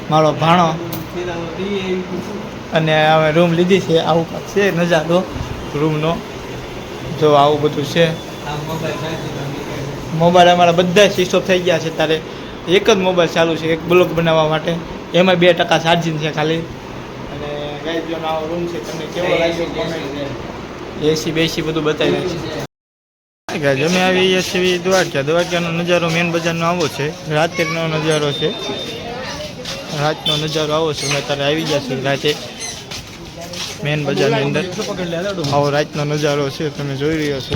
મારો ભાણો અને અમે રૂમ લીધી છે. આવું છે નજારો રૂમનો. જો આવું બધું છે. મોબાઈલ અમારા બધા સ્વિચ ઓફ થઈ ગયા છે. ત્યારે એક જ મોબાઈલ ચાલુ છે એક બ્લોગ બનાવવા માટે. એમાં 2% ચાર્જિંગ છે ખાલી. અને ગાઈસ જો આવો રૂમ છે. તમને કેવો લાગ્યો કોમેન્ટ. એસી બેસી બધું બતાવી નાખી. ગાઈસ અમે આવી ગયા છીએ દ્વારકાનો નજારો મેન બજારનો આવો છે. રાત્રિનો નજારો છે. રાતનો નજારો આવો છે. અમે અત્યારે આવી ગયા છીએ રાતે મેન બજારની અંદર. આવો રાતનો નજારો છે તમે જોઈ રહ્યા છો.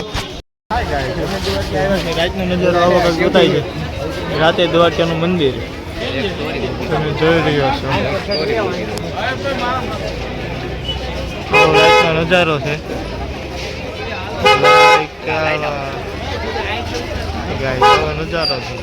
રાતનો નજારો આવો કંઈક બતાવી છે. રાતે દ્વારકાનું મંદિર તમે જોઈ રહ્યા છો. આવો રાતનો નજારો છે. આવો નજારો છે.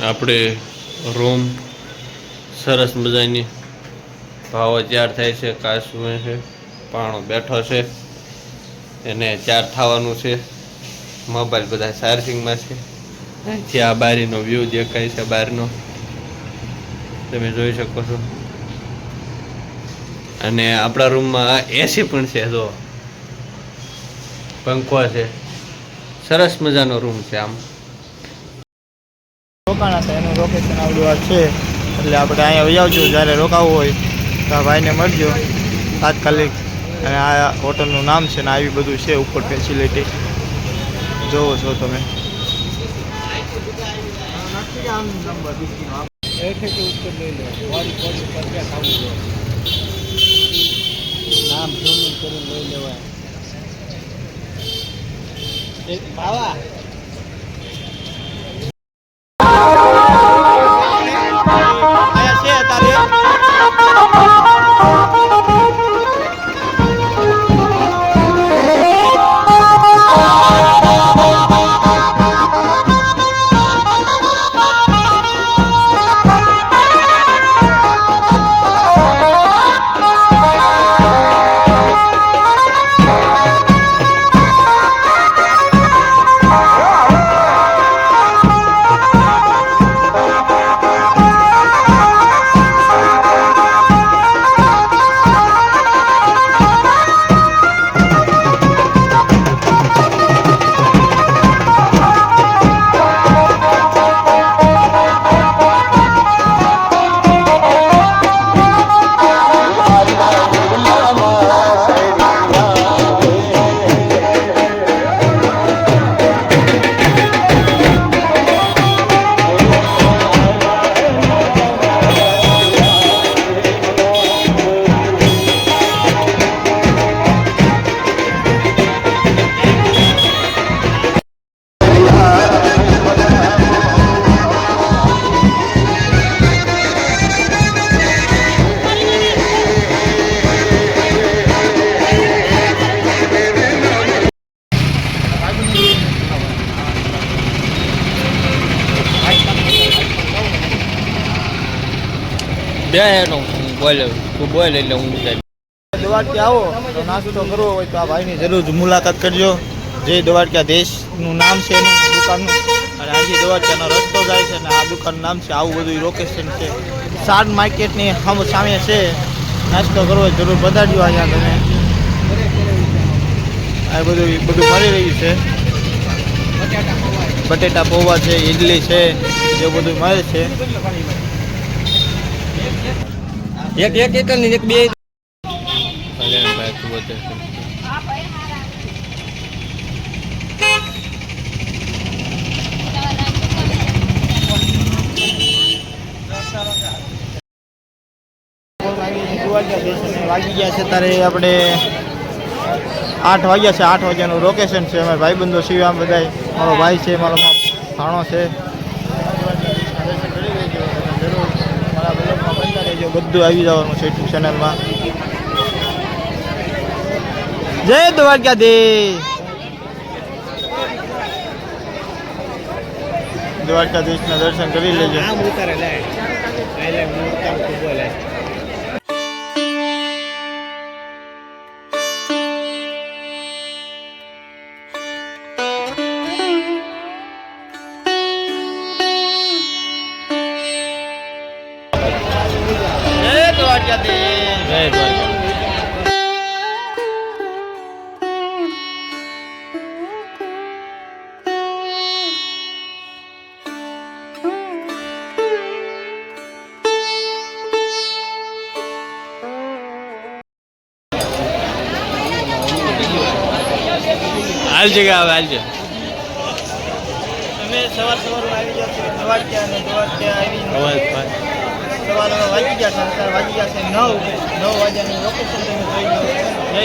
આપણે રૂમ સરસ મજાની ભાવો તૈયાર થાય છે. કાચું છે, પાણો બેઠો છે, એને ચાર થવાનું છે. મોબાઈલ બધા ચાર્જિંગમાં છે. અહીંથી આ બારીનો વ્યૂ દેખાય છે. બહારનો તમે જોઈ શકો છો. અને આપણા રૂમમાં એસી પણ છે. જો પંખો છે. સરસ મજાનો રૂમ છે. આમ રોકાણા હતા એનું લોકેશન આવડું આ છે. એટલે આપણે અહીંયા આવજો. જ્યારે રોકાવું હોય તો આ ભાઈને મળજો તાત્કાલિક. અને આ હોટલનું નામ છે ને આવી બધું છે ઉપર ફેસિલિટી જોવો છો તમે. નામ કરીને લઈ લેવાય. દ્વારકા આવો તો નાસ્તો કરવો હોય તો આ ભાઈની જરૂર મુલાકાત કરજો. જે દ્વારકાધીશનું નામ છે એનું દુકાનનું. અને આજે દ્વારકાનો રસ્તો જાય છે અને આ દુકાનનું નામ છે. આવું બધું લોકેશન છે. શાર્ટ માર્કેટની સામે છે. નાસ્તો કરવો હોય જરૂર પધારજો અહીંયા તમે. આ બધું મળી રહ્યું છે. બટેટા પૌવા છે, ઇડલી છે, જેવું બધું મળે છે. એક ને એક બે વાગી ગયા છે. ત્યારે આપણે 8 વાગ્યા છે. 8 વાગ્યાનું લોકેશન છે. અમારા ભાઈબંધો શિવામ બધા. મારો ભાઈ છે, મારો ભાણો છે. લેજો, બધું આવી જવાનું છે યુટ્યુબ ચેનલમાં. જય દ્વારકાધીશ. દ્વારકાધીશના દર્શન કરી લેજો. જય દ્વારકાધીશ. જય દ્વારકા. હાલજે કે આવે હાલજે. અમે સવારમાં આવી ગયા છે દ્વારકા આવી અવાજ ભાઈ. સવારમાં વાગી ગયા છે, અત્યારે વાગી ગયા છે 9 વાગ્યાની લોકેશન તમે જોઈ લો. જય.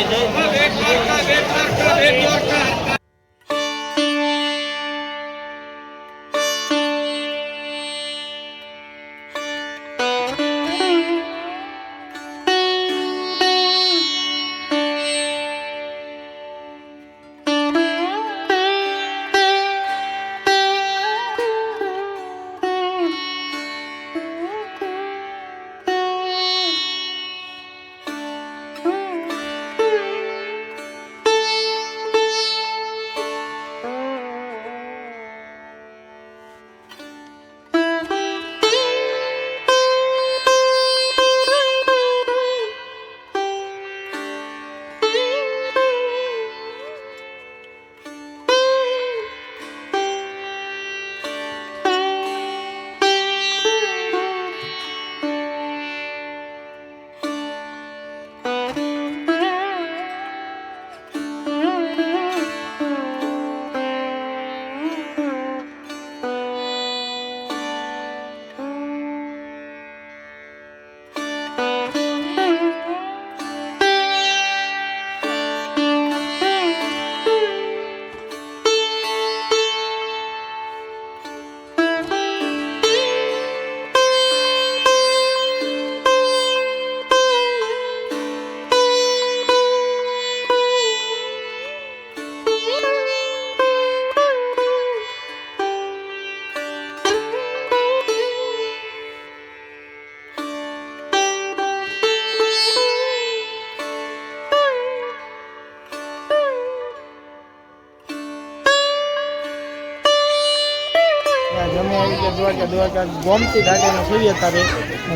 જમે આવી ગયા દ્વારકા ગોમતી ઘાટેને જોઈએ ત્યારે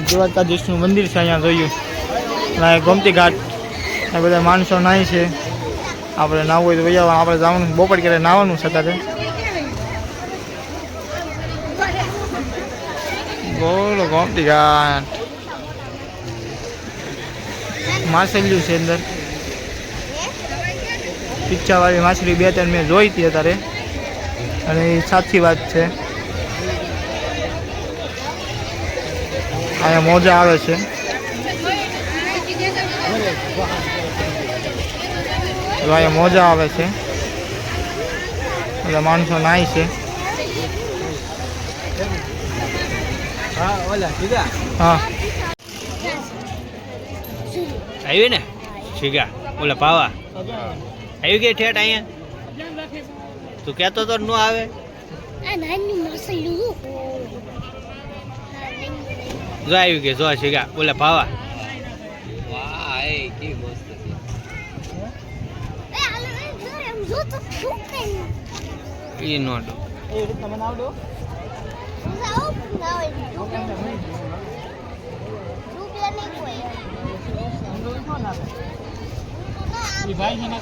દ્વારકાધીશનું મંદિર છે. અહીંયા જોયું ગોમતી ઘાટ એ બધા માણસો નાહી છે. આપણે નાહવું હોય તો ભાઈ આપણે જવાનું બપોર ક્યારે નાહવાનું છે ત્યારે. બોલો ગોમતી ઘાટ માછલીયું છે અંદર. પિક્ચરવાળી માછલી 2-3 મેં જોઈ હતી અત્યારે અને એ સાચી વાત છે. અહીંયા મોજા આવે છે. અહીંયા મોજા આવે છે. બધા માણસો નાય છે. હા આવી ને શીગા ઓલા પાવા આવી ગઈ ઠેઠ અહીંયા. તું કહેતો તો ન આવે. જો આવી ગઈ જો શીગા ઓલા પાવા. વાહ એ કે મસ્ત છે. એ નો ડો એ રીતના બનાવડો. ભાઈ છે ને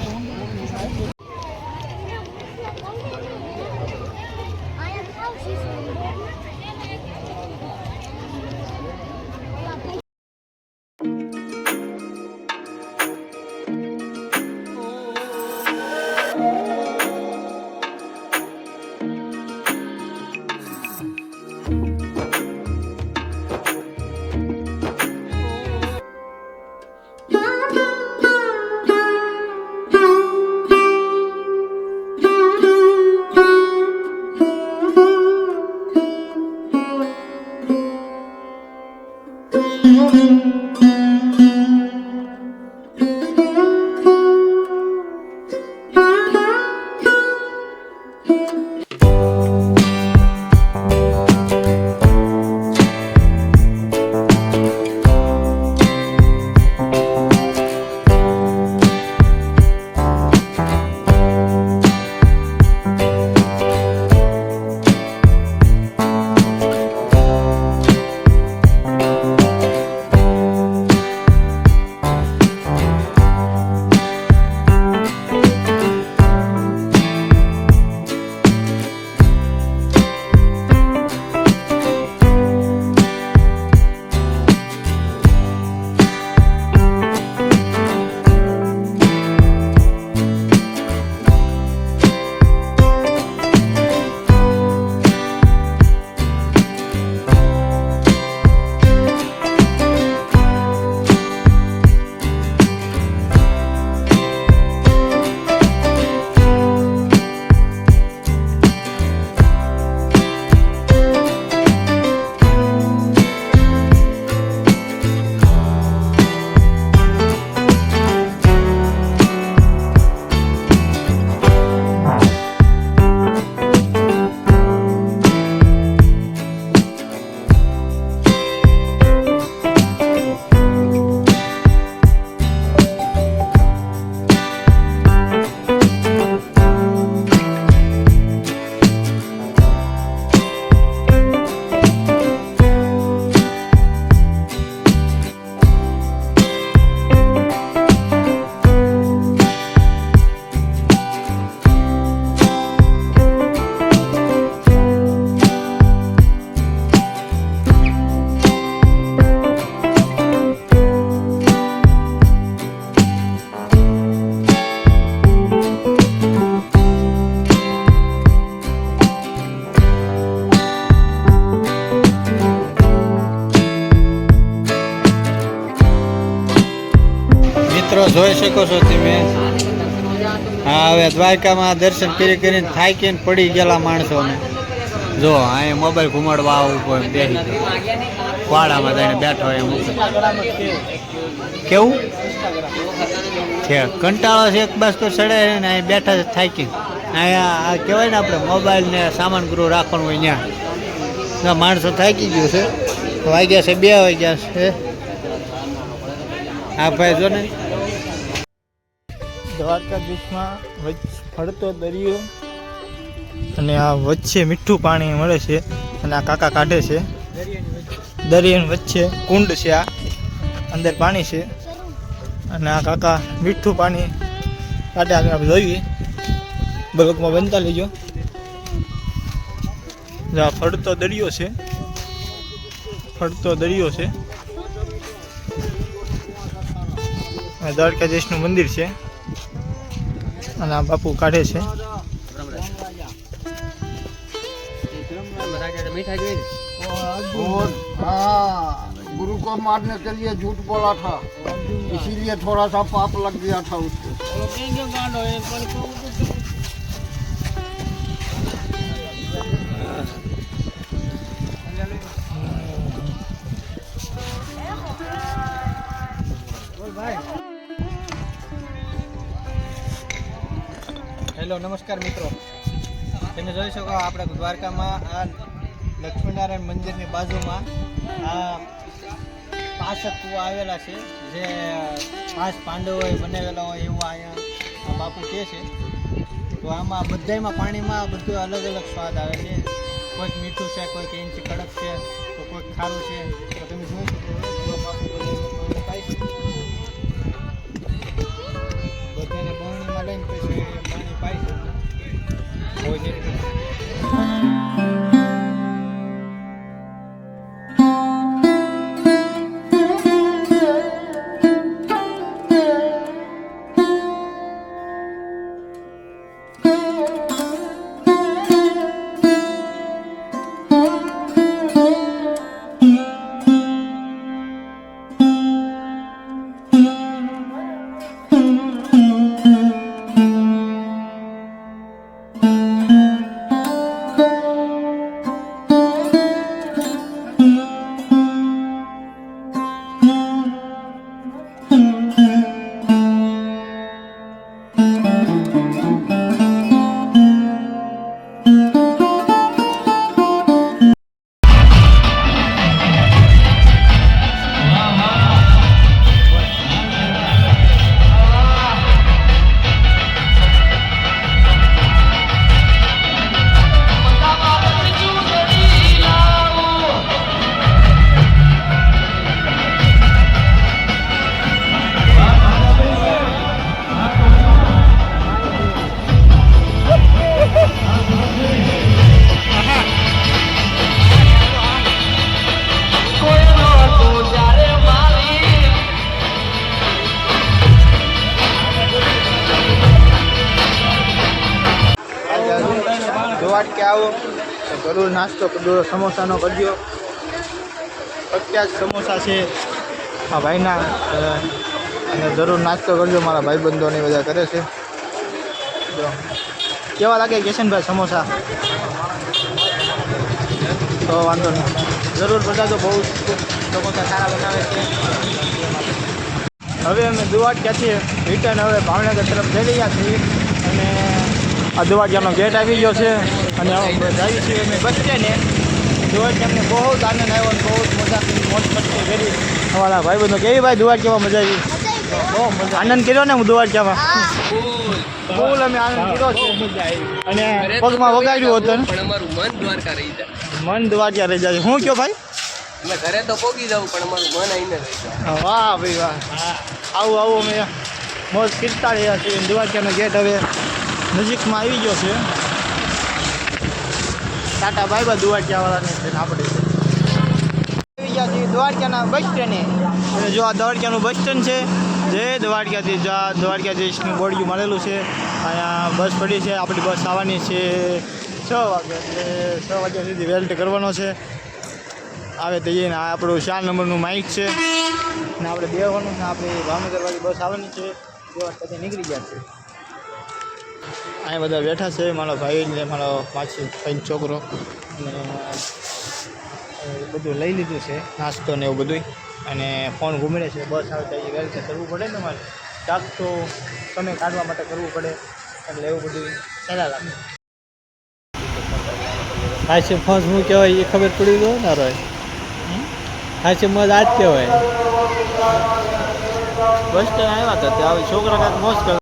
મિત્રો જોઈ શકો છો તમે. હા, હવે દ્વારકામાં દર્શન કરીને થાકીને પડી ગયેલા માણસોને જો અહીંયા મોબાઈલ ઘુમાડવા ઉપર બેસી વાડામાં જઈને બેઠો એમ કેવું છે. કંટાળો છે એક બસ તો ચડે ને અહીં બેઠા છે થાકી. અહીંયા કહેવાય ને આપણે મોબાઈલ ને સામાન ગૃહ રાખવાનું હોય ત્યાં માણસો થાકી ગયું છે. વાગ્યા છે 2 વાગ્યા છે. હા ભાઈ જો ને દ્વારકાધીશમાં ફરતો દરિયો અને આ વચ્ચે મીઠું પાણી મળે છે અને આ કાકા કાઢે છે. દરિયાની વચ્ચે કુંડ છે, આ અંદર પાણી છે અને આ કાકા મીઠું પાણી કાઢે. આગળ આપણે જોઈએ, બ્લોકમાં બનતા લેજો. આ ફરતો દરિયો છે, ફરતો દરિયો છે. આ દ્વારકાધીશનું મંદિર છે અને આ બાપુ કાઢે છે. गुरु को मारने के लिए झूठ बोला था, इसीलिए थोड़ा सा पाप लग गया था उसको. હેલો, નમસ્કાર મિત્રો. તમે જોઈ શકો આપણે દ્વારકામાં આ લક્ષ્મીનારાયણ મંદિરની બાજુમાં આ 5 કૂવા આવેલા છે, જે 5 પાંડવોએ બનાવેલા હોય એવું અહીંયા આ બાપુ કહે છે. તો આમાં બધામાં પાણીમાં બધું અલગ અલગ સ્વાદ આવે છે. કોઈક મીઠું છે, કોઈક એનથી કડક છે, તો કોઈક ખારું છે. તો તમે જોઈ શકો બાપુ થાય છે બધાને બહણીમાં લઈને પછી પાણી પાય છે. હોય છે દ્વારકા આવો તો જરૂર નાસ્તો કરજો, સમોસાનો કરજો. પ્રખ્યાત સમોસા છે આ ભાઈના, અને જરૂર નાસ્તો કરજો. મારા ભાઈબંધોને બધા કરે છે. જો કેવા લાગે કિશનભાઈ સમોસા? તો વાંધો નહીં, જરૂર બધા તો બહુ સમોસા સારા બનાવે છે. હવે અમે દ્વારકાથી રિટર્ન હવે ભાવનગર તરફ જઈ રહ્યા છીએ અને આ દ્વારકાનો ગેટ આવી ગયો છે અને જઈએ છીએ અમે બસ સ્ટેન્ડે. દ્વારકા અમને બહુ જ આનંદ આવ્યો, બહુ જ મજા મોજ મસ્તી કરી. અમારા ભાઈબંધો કેવી ભાઈ દ્વારકામાં મજા આવી? બહુ મજા આનંદ કર્યો ને હું દ્વારકામાં ફૂલ અમે આનંદ કર્યો છે અને પગમાં વગાડ્યું હતું પણ અમારું મન દ્વારકા રહી જાય. મન દ્વારકા રહી જાય. હું કયો ભાઈ? અમે ઘરે તો પોગી જાવ પણ અમારું મન આવીને રહી જાય. વાહ ભાઈ વાહ, આવું આવું અમે મોજ કરતા રહ્યા છીએ. દ્વારકાનો ગેટ હવે નજીકમાં આવી ગયો છે. ટાટા બાય બાય દ્વારકાવાળાને છે આપણે આવી ગયા છીએ દ્વારકાના બસ સ્ટેન્ડે. અને જો આ દ્વારકાનું બસ સ્ટેન્ડ છે, જે દ્વારકાથી દ્વારકાધીશનું બોર્ડિયું મળેલું છે. અહીંયા બસ પડી છે, આપણી બસ આવવાની છે 6 વાગે, એટલે 6 વાગ્યા સુધી વેલ્ટ કરવાનો છે. આવે તો જઈને આ આપણું 4 નંબરનું માઇક છે અને આપણે બેવાનું છે. આપણે ભાવનગરવાળી બસ આવવાની છે, બેવા પછી નીકળી ગયા છે. અહીંયા બધા બેઠા છે, મારો ભાઈ ને મારો પાછી ભાઈ છોકરો અને બધું લઈ લીધું છે, નાસ્તો ને એવું બધું. અને ફોન ઘૂમડે છે. બસ આવે તો વેલ કરવું પડે ને મારે, ચાક તો સમય કાઢવા માટે કરવું પડે, એટલે એવું બધું સારા લાગે. હાચે ફોસ હું કહેવાય એ ખબર પડી ગયો ને રોય. હાચે મજ આજ કહેવાય. બસ સ્ટેન્ડ આવ્યા હતા ત્યાં આવી છોકરા કાંઈક મોજ કરતા.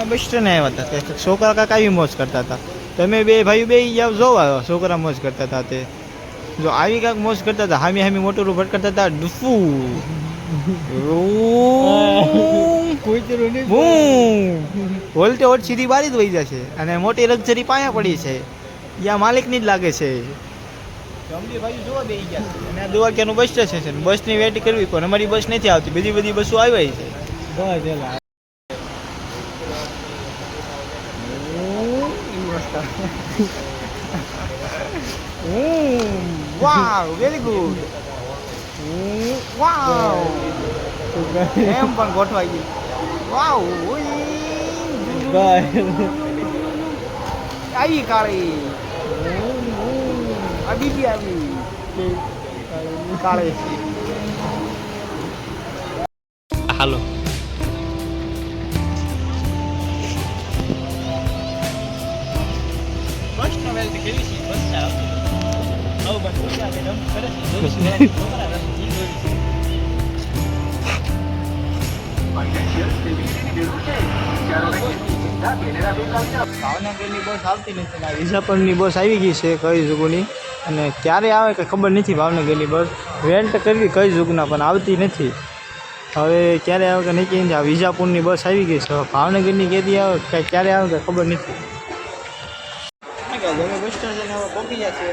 બસ સ્ટેન્ડ આવ્યા હતા તે છોકરા કાંઈક આવી મોજ કરતા હતા. તમે બે ભાઈ બે જાવ જોવા, છોકરા મોજ કરતા હતા. તે જો આવી કાંઈક મોજ કરતા હતા, હામી હામી મોટું ભટકતા હતા. ડુફુ વોલ્ટે વોટ સીધી બારી જ વહી જશે અને મોટી લક્ઝરી પાયા પડી છે, યા માલિકની જ લાગે છે. અમદી ભાઈ જોવા બેસી ગયા છે અને આ દ્વારકાનું બસ સ્ટેશન છે. બસની વેટ કરવી પણ અમારી બસ નથી આવતી, બધી બસો આવી છે. વાવ, વેરી ગુડ. વાવ, એમ પણ ગોઠવાઈ ગઈ. વાવ, આવી કાળી આ બીજી આવી કાળી. હાલો બસ નો વેલ કેવી છે? બસ આવતી હવે બસ ઉઠ્યા છે, રમ કરે છે, છોકરા રમ ભાવનગરની બસ આવતી નથી. વિજાપુરની બસ આવી ગઈ છે કઈ જુગની, અને ક્યારે આવે કે ખબર નથી. ભાવનગરની બસ રેન્ટ કરવી કઈ જુગના પણ આવતી નથી. હવે ક્યારે આવે કે નહીં, આ વિજાપુરની બસ આવી ગઈ છે. ભાવનગરની કેદી આવે કે ક્યારે આવે કે ખબર નથી. અમે બસ સ્ટેન્ડ પહોંચી ગયા છીએ.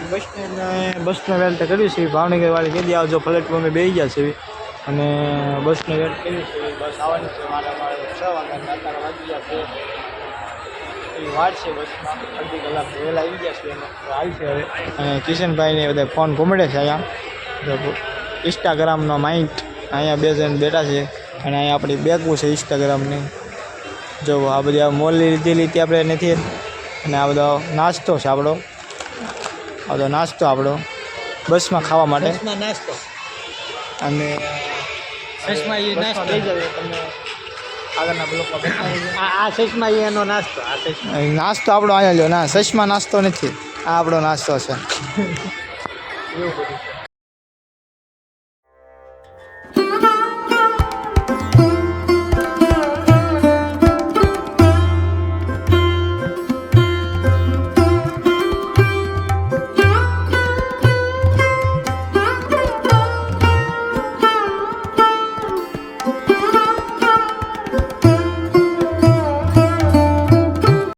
બસનો વેટ કર્યું છે. ભાવનગર વાળી કેદી આવજો પ્લેટફોર્મ અમે બેસી ગયા છે અને બસનો વેટ કર્યું છે. બસ આવવાની છે મારે 6 વાગ્યા, અત્યારે વાગી ગયા છે. એવી વાત છે બસમાં, અડધી કલાક વહેલા આવી ગયા છે. એમાં આવી છે હવે. અને કિશનભાઈને બધા ફોન ઘૂમડે છે. અહીંયા ઇન્સ્ટાગ્રામનો માઇન્ટ અહીંયા 2 જણ બેઠા છે અને અહીંયા આપણી બેગું છે ઇન્સ્ટાગ્રામની. જો આ બધી આ મોલની લીધેલી ત્યાં આપણે નથી. અને આ બધો નાસ્તો છે આપણો, આ બધો નાસ્તો આપણો બસમાં ખાવા માટે. નાસ્તો અને સસમા એ નાસ્તો લઈ જાવ તમને આગળના બ્લોકમાં બતાવી. આ સસમા એનો નાસ્તો. આ સસમા નાસ્તો આપણો અહીંયા લ્યો. ના, સચમાં નાસ્તો નથી, આ આપણો નાસ્તો છે. એવું બધું